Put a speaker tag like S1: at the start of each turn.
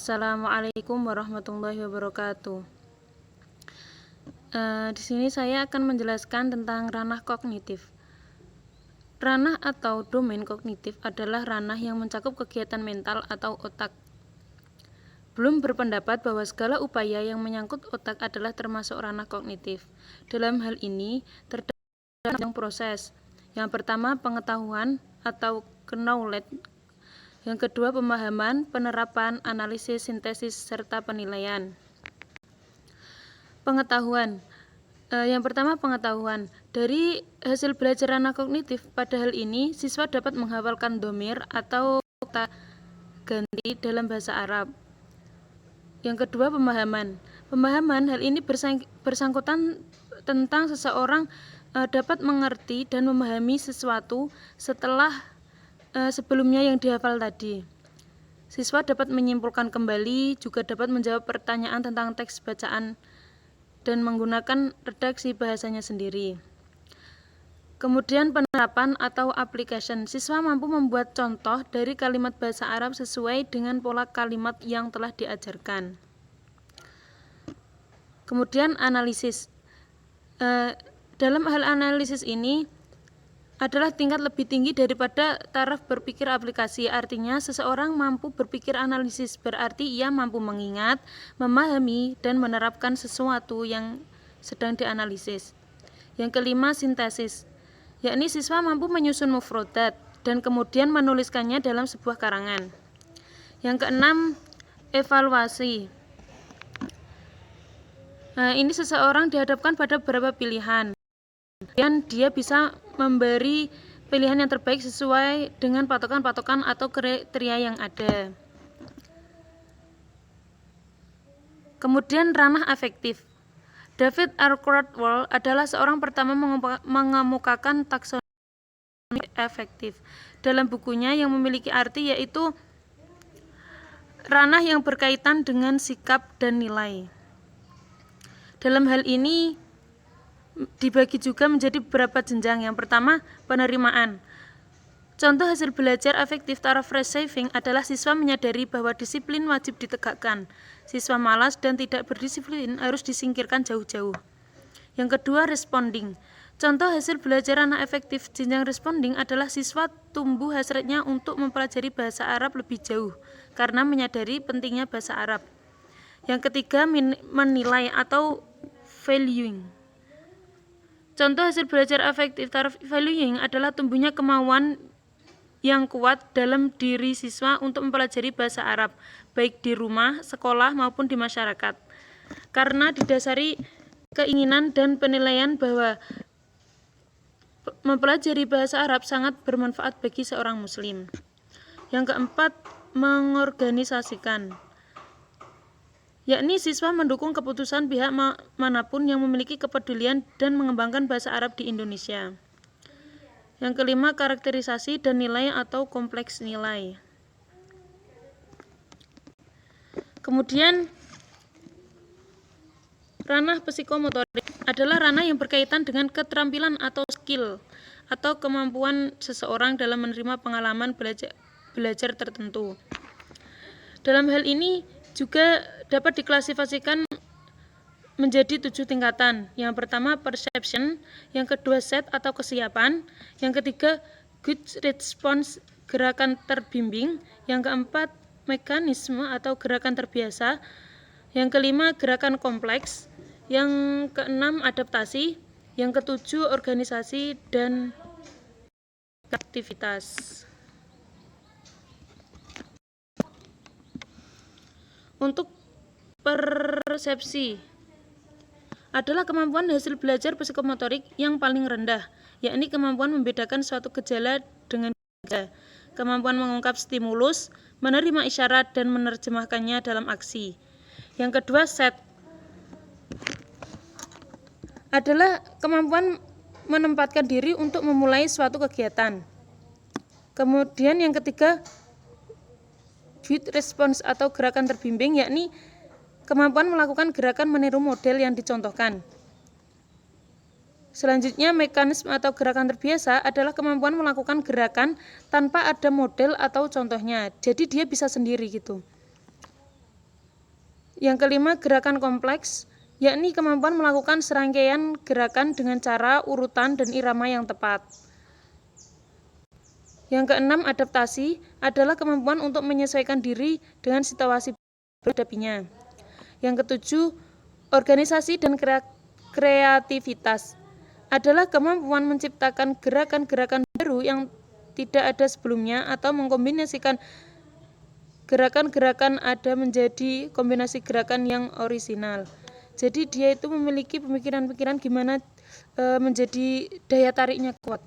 S1: Assalamualaikum warahmatullahi wabarakatuh. Di sini saya akan menjelaskan tentang ranah kognitif. Ranah atau domain kognitif adalah ranah yang mencakup kegiatan mental atau otak. Bloom berpendapat bahwa segala upaya yang menyangkut otak adalah termasuk ranah kognitif. Dalam hal ini, terdapat proses. Yang pertama, pengetahuan atau knowledge. Yang kedua, pemahaman, penerapan, analisis, sintesis, serta penilaian. Pengetahuan. Yang pertama, pengetahuan. Dari hasil belajar ranah kognitif, pada hal ini, siswa dapat menghafalkan dhamir atau kata ganti dalam bahasa Arab. Yang kedua, pemahaman. Pemahaman, hal ini bersangkutan tentang seseorang dapat mengerti dan memahami sesuatu setelah sebelumnya yang dihafal tadi. Siswa dapat menyimpulkan kembali, juga dapat menjawab pertanyaan tentang teks bacaan dan menggunakan redaksi bahasanya sendiri. Kemudian penerapan atau application. Siswa mampu membuat contoh dari kalimat bahasa Arab sesuai dengan pola kalimat yang telah diajarkan. Kemudian analisis. Dalam hal analisis ini adalah tingkat lebih tinggi daripada taraf berpikir aplikasi. Artinya seseorang mampu berpikir analisis, berarti ia mampu mengingat, memahami, dan menerapkan sesuatu yang sedang dianalisis. Yang kelima, sintesis, yakni siswa mampu menyusun mufrodat dan kemudian menuliskannya dalam sebuah karangan. Yang keenam, evaluasi. Ini seseorang dihadapkan pada beberapa pilihan dan dia bisa memberi pilihan yang terbaik sesuai dengan patokan-patokan atau kriteria yang ada. Kemudian ranah afektif. David Arkwright adalah seorang pertama mengemukakan taksonomi afektif dalam bukunya yang memiliki arti yaitu ranah yang berkaitan dengan sikap dan nilai. Dalam hal ini dibagi juga menjadi beberapa jenjang. Yang pertama, penerimaan. Contoh hasil belajar afektif taraf receiving adalah siswa menyadari bahwa disiplin wajib ditegakkan. Siswa malas dan tidak berdisiplin harus disingkirkan jauh-jauh. Yang kedua, responding. Contoh hasil belajar ranah efektif jenjang responding adalah siswa tumbuh hasratnya untuk mempelajari bahasa Arab lebih jauh karena menyadari pentingnya bahasa Arab. Yang ketiga, menilai atau valuing. Contoh hasil belajar afektif taraf valuing adalah tumbuhnya kemauan yang kuat dalam diri siswa untuk mempelajari bahasa Arab, baik di rumah, sekolah, maupun di masyarakat. Karena didasari keinginan dan penilaian bahwa mempelajari bahasa Arab sangat bermanfaat bagi seorang muslim. Yang keempat, mengorganisasikan, yakni siswa mendukung keputusan pihak manapun yang memiliki kepedulian dan mengembangkan bahasa Arab di Indonesia. Yang kelima, karakterisasi dan nilai atau kompleks nilai. Kemudian, ranah psikomotorik adalah ranah yang berkaitan dengan keterampilan atau skill atau kemampuan seseorang dalam menerima pengalaman belajar tertentu. Dalam hal ini juga dapat diklasifikasikan menjadi 7 tingkatan. Yang pertama, perception. Yang kedua, set atau kesiapan. Yang ketiga, good response, gerakan terbimbing. Yang keempat, mekanisme atau gerakan terbiasa. Yang kelima, gerakan kompleks. Yang keenam, adaptasi. Yang ketujuh, organisasi dan aktivitas. Untuk persepsi adalah kemampuan hasil belajar psikomotorik yang paling rendah, yakni kemampuan membedakan suatu gejala dengan gejala, kemampuan mengungkap stimulus, menerima isyarat, dan menerjemahkannya dalam aksi. Yang kedua, set adalah kemampuan menempatkan diri untuk memulai suatu kegiatan. Kemudian yang ketiga, good response atau gerakan terbimbing, yakni kemampuan melakukan gerakan meniru model yang dicontohkan. Selanjutnya, mekanisme atau gerakan terbiasa adalah kemampuan melakukan gerakan tanpa ada model atau contohnya. Jadi dia bisa sendiri gitu. Yang kelima, gerakan kompleks, yakni kemampuan melakukan serangkaian gerakan dengan cara, urutan, dan irama yang tepat. Yang keenam, adaptasi adalah kemampuan untuk menyesuaikan diri dengan situasi berhadapinya. Yang ketujuh, organisasi dan kreativitas adalah kemampuan menciptakan gerakan-gerakan baru yang tidak ada sebelumnya atau mengkombinasikan gerakan-gerakan ada menjadi kombinasi gerakan yang orisinal. Jadi dia itu memiliki pemikiran-pemikiran gimana menjadi daya tariknya kuat.